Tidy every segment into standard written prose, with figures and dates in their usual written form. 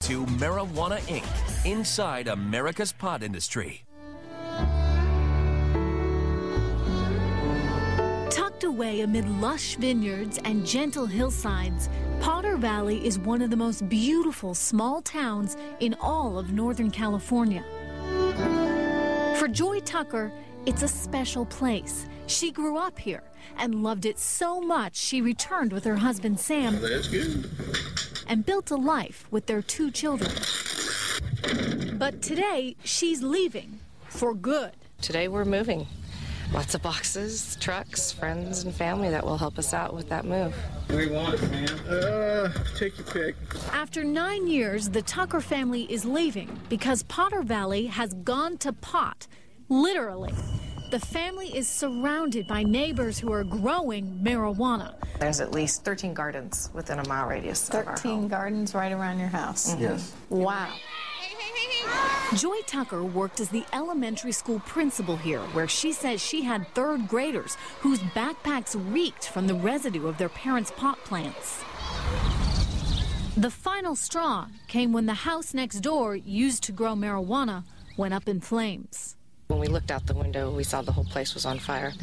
to Marijuana Inc., inside America's pot industry. Tucked away amid lush vineyards and gentle hillsides, Potter Valley is one of the most beautiful small towns in all of Northern California. For Joy Tucker, it's a special place. She grew up here and loved it so much she returned with her husband Sam. That's good. And built a life with their 2 children. But today, she's leaving for good. Today we're moving. Lots of boxes, trucks, friends, and family that will help us out with that move. What do you want, man? Take your pick. After 9 years, the Tucker family is leaving because Potter Valley has gone to pot, literally. The family is surrounded by neighbors who are growing marijuana. There's at least 13 gardens within a mile radius of our home. 13 gardens right around your house? Mm-hmm. Yes. Wow. Joy Tucker worked as the elementary school principal here, where she says she had 3rd graders whose backpacks reeked from the residue of their parents' pot plants. The final straw came when the house next door, used to grow marijuana, went up in flames. When we looked out the window, we saw the whole place was on fire.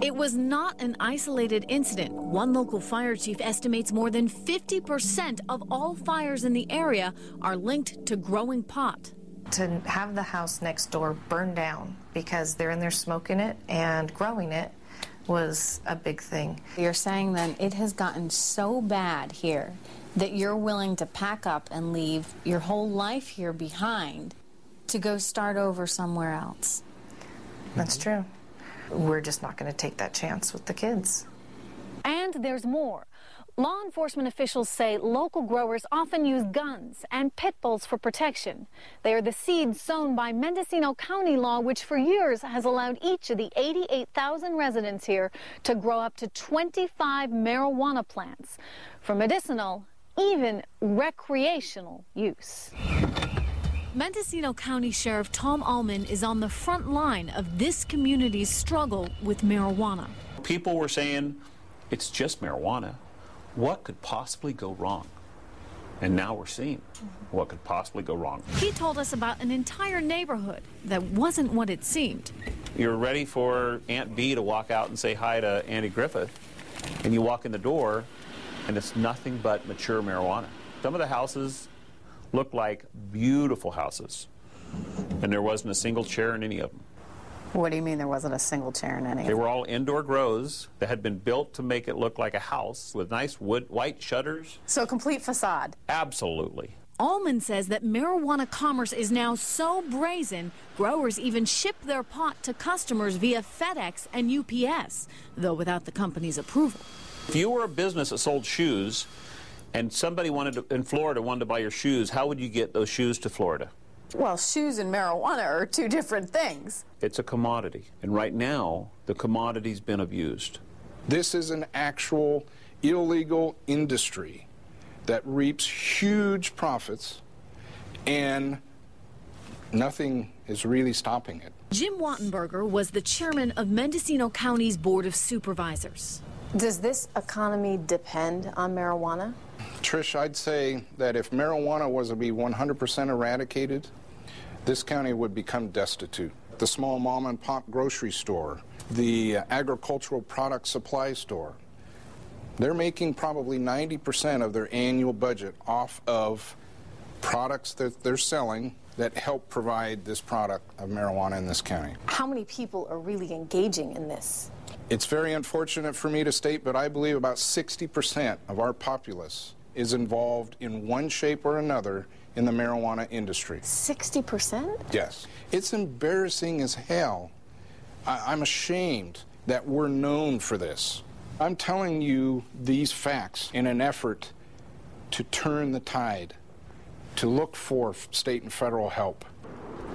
It was not an isolated incident. One local fire chief estimates more than 50% of all fires in the area are linked to growing pot. To have the house next door burn down because they're in there smoking it and growing it was a big thing. You're saying then it has gotten so bad here that you're willing to pack up and leave your whole life here behind to go start over somewhere else. That's true. We're just not going to take that chance with the kids. And there's more. Law enforcement officials say local growers often use guns and pit bulls for protection. They are the seeds sown by Mendocino County law, which for years has allowed each of the 88,000 residents here to grow up to 25 marijuana plants for medicinal, even recreational use. Mendocino County Sheriff Tom Allman is on the front line of this community's struggle with marijuana. People were saying, it's just marijuana. What could possibly go wrong? And now we're seeing what could possibly go wrong. He told us about an entire neighborhood that wasn't what it seemed. You're ready for Aunt B to walk out and say hi to Andy Griffith, and you walk in the door, and it's nothing but mature marijuana. Some of the houses look like beautiful houses, and there wasn't a single chair in any of them. What do you mean there wasn't a single chair in any of They them? were all indoor grows that had been built to make it look like a house with nice wood, white shutters. So a complete facade. Absolutely. Allman says that marijuana commerce is now so brazen, growers even ship their pot to customers via FedEx and UPS, though without the company's approval. If you were a business that sold shoes and somebody in Florida wanted to buy your shoes, how would you get those shoes to Florida? Well, shoes and marijuana are 2 different things. It's a commodity, and right now, the commodity's been abused. This is an actual illegal industry that reaps huge profits, and nothing is really stopping it. Jim Wattenberger was the chairman of Mendocino County's Board of Supervisors. Does this economy depend on marijuana? Trish, I'd say that if marijuana was to be 100% eradicated, this county would become destitute. The small mom and pop grocery store, the agricultural product supply store, they're making probably 90% of their annual budget off of products that they're selling that help provide this product of marijuana in this county. How many people are really engaging in this? It's very unfortunate for me to state, but I believe about 60% of our populace is involved in one shape or another in the marijuana industry. 60%? Yes. It's embarrassing as hell. I'm ashamed that we're known for this. I'm telling you these facts in an effort to turn the tide, to look for state and federal help.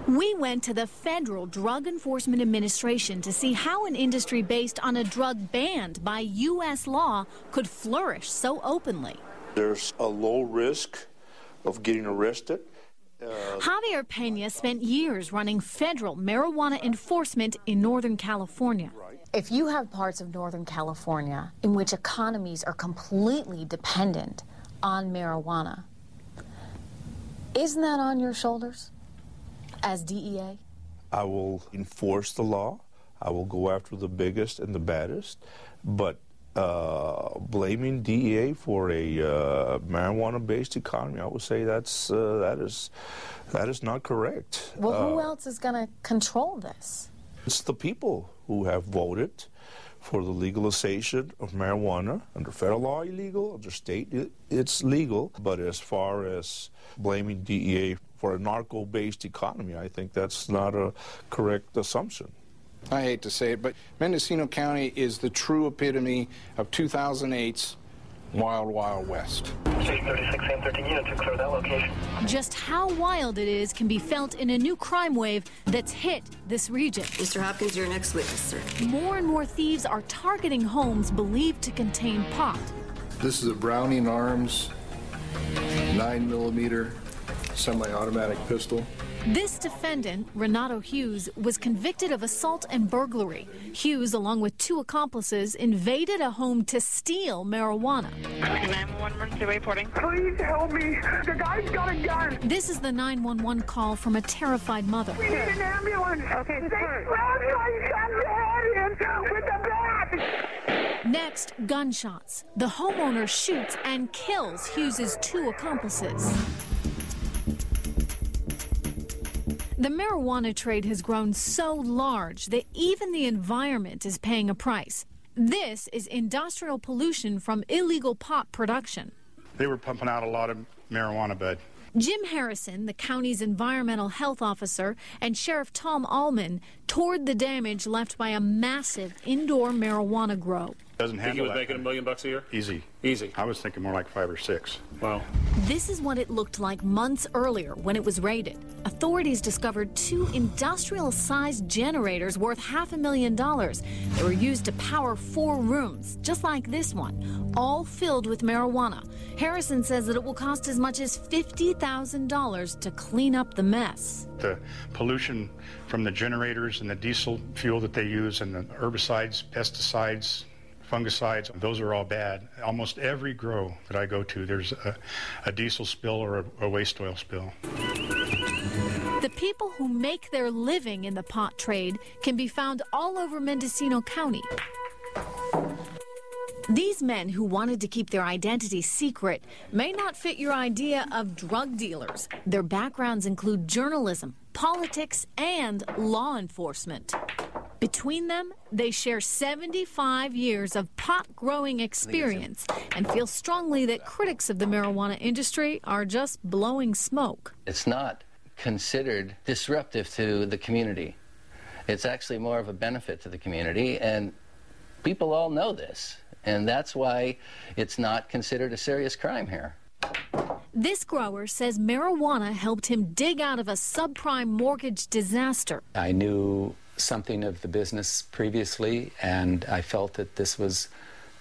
We went to the Federal Drug Enforcement Administration to see how an industry based on a drug banned by U.S. law could flourish so openly. There's a low risk of getting arrested. Javier Pena spent years running federal marijuana enforcement in Northern California. If you have parts of Northern California in which economies are completely dependent on marijuana, Isn't that on your shoulders as DEA? I will enforce the law. I will go after the biggest and the baddest. But blaming DEA for a marijuana-based economy, I would say that is not correct. Well, who else is going to control this? It's the people who have voted for the legalization of marijuana. Under federal law, illegal. Under state, it's legal. But as far as blaming DEA for a narco-based economy, I think that's not a correct assumption. I hate to say it, but Mendocino County is the true epitome of 2008's Wild Wild West. 36 and 13 units to clear that location. Just how wild it is can be felt in a new crime wave that's hit this region. Mr. Hopkins, your next witness, sir. More and more thieves are targeting homes believed to contain pot. This is a Browning Arms 9mm semi-automatic pistol. This defendant, Renato Hughes, was convicted of assault and burglary. Hughes, along with 2 accomplices, invaded a home to steal marijuana. 911 emergency reporting. Please help me. The guy's got a gun. This is the 911 call from a terrified mother. We need an ambulance. Okay. They slammed my son's head in with the bat. Next, gunshots. The homeowner shoots and kills Hughes's 2 accomplices. The marijuana trade has grown so large that even the environment is paying a price. This is industrial pollution from illegal pot production. They were pumping out a lot of marijuana bud. Jim Harrison, the county's environmental health officer, and Sheriff Tom Allman toured the damage left by a massive indoor marijuana grow. Doesn't think he was making $1 million a year? Easy. Easy. I was thinking more like 5 or 6. Wow. This is what it looked like months earlier when it was raided. Authorities discovered 2 industrial-sized generators worth $500,000. They were used to power 4 rooms, just like this one, all filled with marijuana. Harrison says that it will cost as much as $50,000 to clean up the mess. The pollution from the generators and the diesel fuel that they use and the herbicides, pesticides, fungicides, those are all bad. Almost every grow that I go to, there's a diesel spill or a waste oil spill. The people who make their living in the pot trade can be found all over Mendocino County. These men who wanted to keep their identity secret may not fit your idea of drug dealers. Their backgrounds include journalism, politics, and law enforcement. Between them, they share 75 years of pot-growing experience and feel strongly that critics of the marijuana industry are just blowing smoke. It's not considered disruptive to the community. It's actually more of a benefit to the community, and people all know this, and that's why it's not considered a serious crime here. This grower says marijuana helped him dig out of a subprime mortgage disaster. I knew something of the business previously, and I felt that this was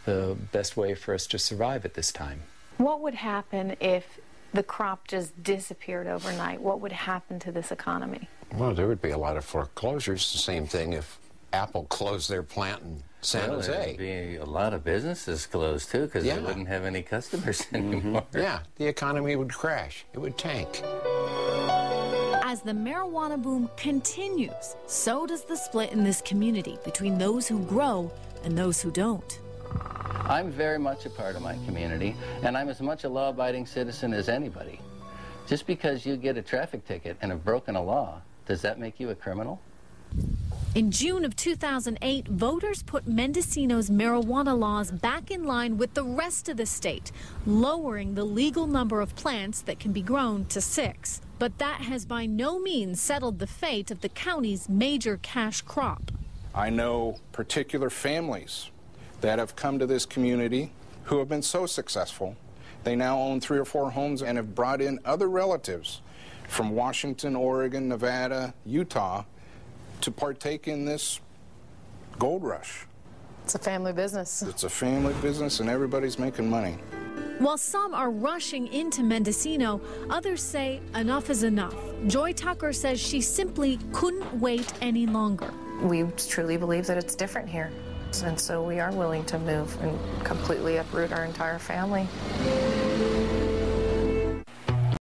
the best way for us to survive at this time. What would happen if the crop just disappeared overnight? What would happen to this economy? Well, there would be a lot of foreclosures. The same thing if Apple closed their plant in San Jose. There would be a lot of businesses closed, too, because they wouldn't have any customers anymore. Yeah, the economy would crash. It would tank. As the marijuana boom continues, so does the split in this community between those who grow and those who don't. I'm very much a part of my community, and I'm as much a law-abiding citizen as anybody. Just because you get a traffic ticket and have broken a law, does that make you a criminal? In June of 2008, voters put Mendocino's marijuana laws back in line with the rest of the state, lowering the legal number of plants that can be grown to 6. But that has by no means settled the fate of the county's major cash crop. I know particular families that have come to this community who have been so successful. They now own 3 or 4 homes and have brought in other relatives from Washington, Oregon, Nevada, Utah to partake in this gold rush. It's a family business. It's a family business and everybody's making money. While some are rushing into Mendocino, others say enough is enough. Joy Tucker says she simply couldn't wait any longer. We truly believe that it's different here, and so we are willing to move and completely uproot our entire family.